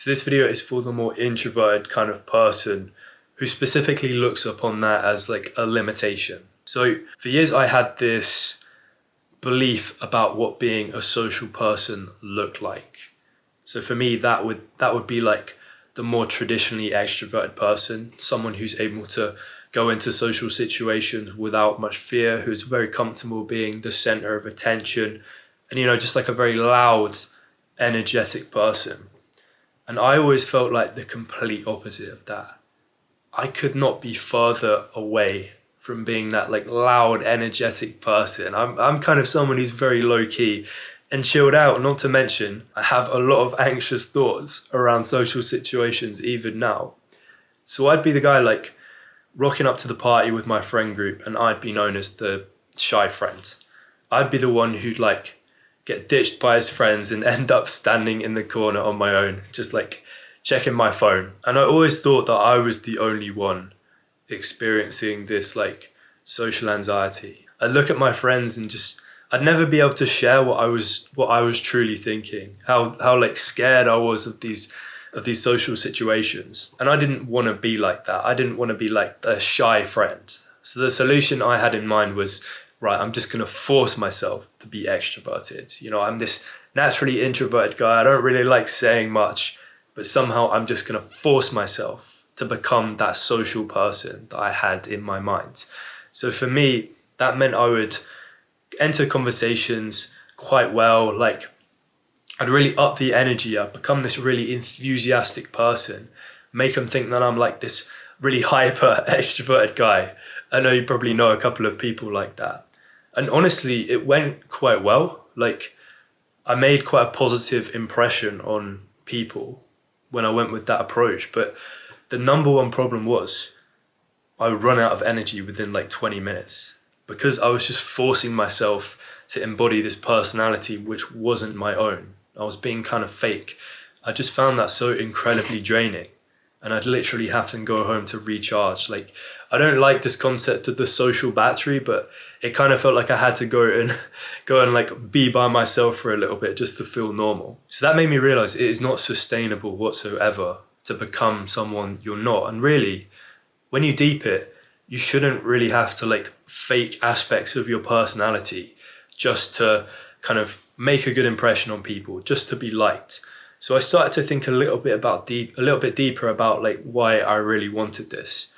So this video is for the more introverted kind of person who specifically looks upon that as like a limitation. So for years I had this belief about what being a social person looked like. So for me that would be like the more traditionally extroverted person, someone who's able to go into social situations without much fear, who's very comfortable being the center of attention, and just like a very loud, energetic person. And I always felt like the complete opposite of that. I could not be further away from being that like loud, energetic person. I'm kind of someone who's very low key and chilled out, not to mention I have a lot of anxious thoughts around social situations even now. So I'd be the guy like rocking up to the party with my friend group and I'd be known as the shy friend. I'd be the one who'd like get ditched by his friends and end up standing in the corner on my own, just like checking my phone. And I always thought that I was the only one experiencing this like social anxiety. I'd look at my friends and I'd never be able to share what I was truly thinking, how like scared I was of these social situations. And I didn't want to be like that. I didn't want to be like the shy friend. So the solution I had in mind was, right, I'm just going to force myself to be extroverted. I'm this naturally introverted guy. I don't really like saying much, but somehow I'm just going to force myself to become that social person that I had in my mind. So for me, that meant I would enter conversations quite well. Like I'd really up the energy. I'd become this really enthusiastic person, make them think that I'm like this really hyper extroverted guy. I know you probably know a couple of people like that. And honestly, it went quite well. Like I made quite a positive impression on people when I went with that approach. But the number one problem was I would run out of energy within like 20 minutes because I was just forcing myself to embody this personality which wasn't my own. I was being kind of fake. I just found that so incredibly draining. And I'd literally have to go home to recharge. Like, I don't like this concept of the social battery, but it kind of felt like I had to go and like be by myself for a little bit just to feel normal. So that made me realize it is not sustainable whatsoever to become someone you're not. And really, when you deep it, you shouldn't really have to like fake aspects of your personality just to kind of make a good impression on people, just to be liked. So I started to think a little bit deeper about like why I really wanted this.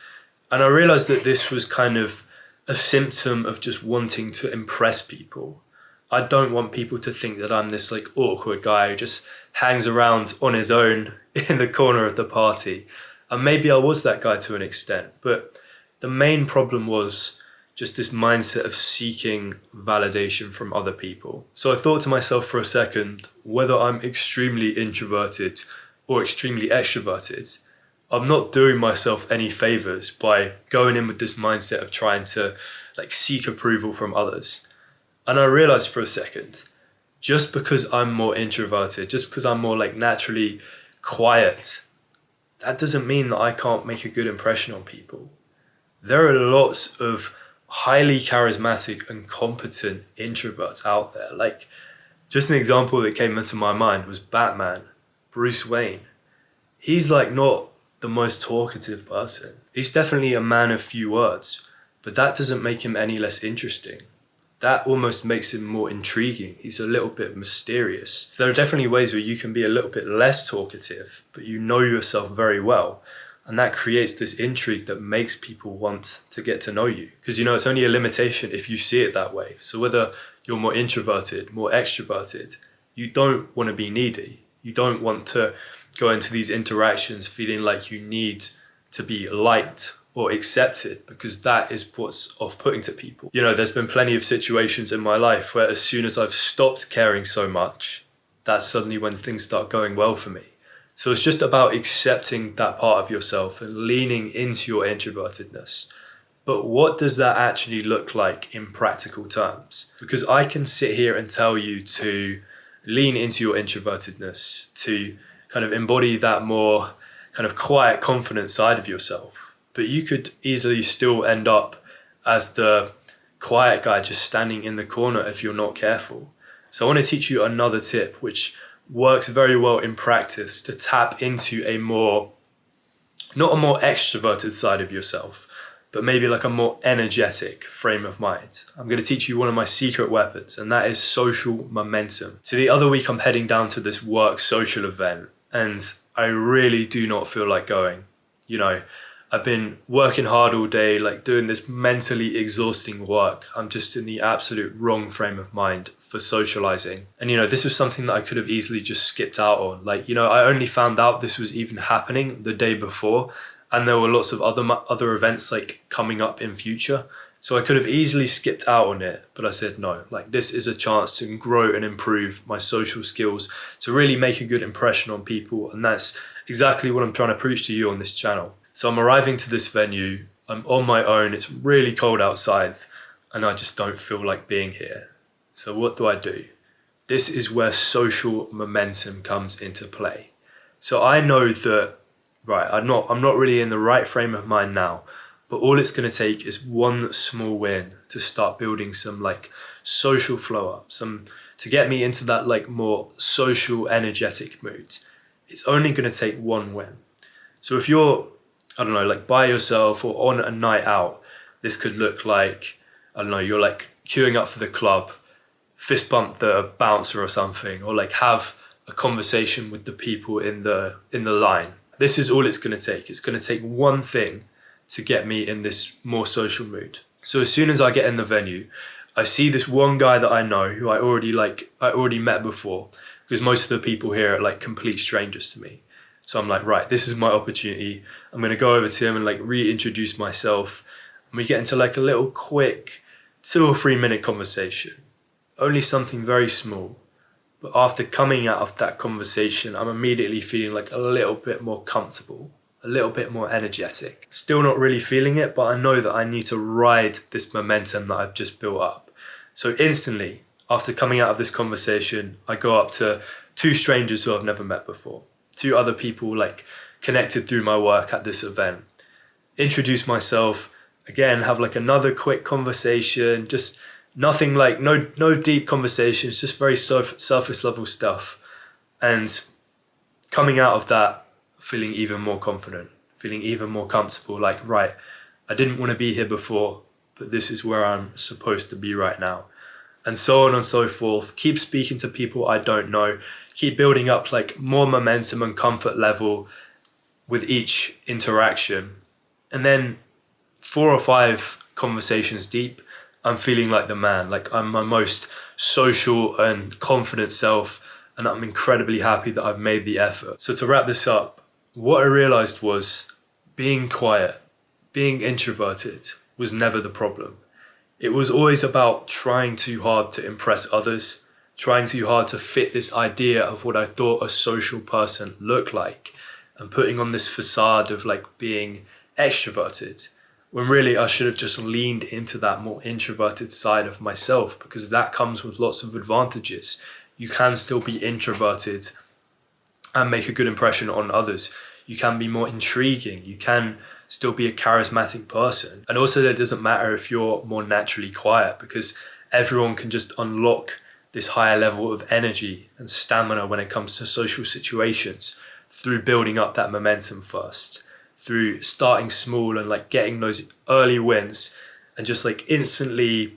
And I realized that this was kind of a symptom of just wanting to impress people. I don't want people to think that I'm this like awkward guy who just hangs around on his own in the corner of the party. And maybe I was that guy to an extent, but the main problem was just this mindset of seeking validation from other people. So I thought to myself for a second, whether I'm extremely introverted or extremely extroverted, I'm not doing myself any favors by going in with this mindset of trying to like seek approval from others. And I realized for a second, just because I'm more introverted, just because I'm more like naturally quiet, that doesn't mean that I can't make a good impression on people. There are lots of highly charismatic and competent introverts out there. Like, just an example that came into my mind was Batman, Bruce Wayne. He's like not the most talkative person. He's definitely a man of few words, but that doesn't make him any less interesting. That almost makes him more intriguing. He's a little bit mysterious. There are definitely ways where you can be a little bit less talkative, but you know yourself very well. And that creates this intrigue that makes people want to get to know you. Because it's only a limitation if you see it that way. So whether you're more introverted, more extroverted, you don't want to be needy. You don't want to go into these interactions feeling like you need to be liked or accepted, because that is what's off-putting to people. There's been plenty of situations in my life where as soon as I've stopped caring so much, that's suddenly when things start going well for me. So it's just about accepting that part of yourself and leaning into your introvertedness. But what does that actually look like in practical terms? Because I can sit here and tell you to lean into your introvertedness, to kind of embody that more kind of quiet, confident side of yourself. But you could easily still end up as the quiet guy just standing in the corner if you're not careful. So I want to teach you another tip, which works very well in practice to tap into not a more extroverted side of yourself, but maybe like a more energetic frame of mind. I'm going to teach you one of my secret weapons, and that is social momentum. So the other week I'm heading down to this work social event, and I really do not feel like going. I've been working hard all day, like doing this mentally exhausting work. I'm just in the absolute wrong frame of mind for socializing. And this was something that I could have easily just skipped out on. I only found out this was even happening the day before, and there were lots of other events like coming up in future. So I could have easily skipped out on it, but I said no, this is a chance to grow and improve my social skills, to really make a good impression on people. And that's exactly what I'm trying to preach to you on this channel. So I'm arriving to this venue, I'm on my own, it's really cold outside, and I just don't feel like being here. So what do? This is where social momentum comes into play. So I know that, right, I'm not really in the right frame of mind now, but all it's going to take is one small win to start building some social flow up, to get me into that more social energetic mood. It's only going to take one win. So if you're, I don't know, by yourself or on a night out, this could look like, I don't know, you're queuing up for the club, fist bump the bouncer or something, or have a conversation with the people in the line. This is all it's going to take. It's going to take one thing to get me in this more social mood. So as soon as I get in the venue, I see this one guy that I know who I already met before, because most of the people here are complete strangers to me. So I'm right, this is my opportunity. I'm going to go over to him and reintroduce myself. And we get into a little quick 2 or 3 minute conversation. Only something very small. But after coming out of that conversation, I'm immediately feeling a little bit more comfortable, a little bit more energetic. Still not really feeling it, but I know that I need to ride this momentum that I've just built up. So instantly, after coming out of this conversation, I go up to 2 strangers who I've never met before. 2 other people connected through my work at this event. Introduce myself, again, have another quick conversation, just nothing no deep conversations, just very surface level stuff. And coming out of that, feeling even more confident, feeling even more comfortable, right, I didn't want to be here before, but this is where I'm supposed to be right now. And so on and so forth. Keep speaking to people I don't know. Keep building up more momentum and comfort level with each interaction. And then 4 or 5 conversations deep, I'm feeling like the man. I'm my most social and confident self, and I'm incredibly happy that I've made the effort. So to wrap this up, what I realized was being quiet, being introverted was never the problem. It was always about trying too hard to impress others, trying too hard to fit this idea of what I thought a social person looked like, and putting on this facade of being extroverted, when really I should have just leaned into that more introverted side of myself, because that comes with lots of advantages. You can still be introverted and make a good impression on others. You can be more intriguing. You can still be a charismatic person. And also it doesn't matter if you're more naturally quiet, because everyone can just unlock this higher level of energy and stamina when it comes to social situations through building up that momentum first, through starting small and getting those early wins and just instantly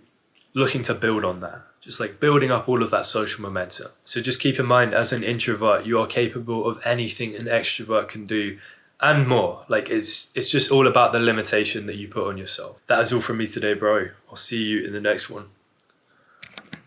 looking to build on that, just building up all of that social momentum. So just keep in mind, as an introvert, you are capable of anything an extrovert can do and more. It's just all about the limitation that you put on yourself. That is all from me today, bro. I'll see you in the next one.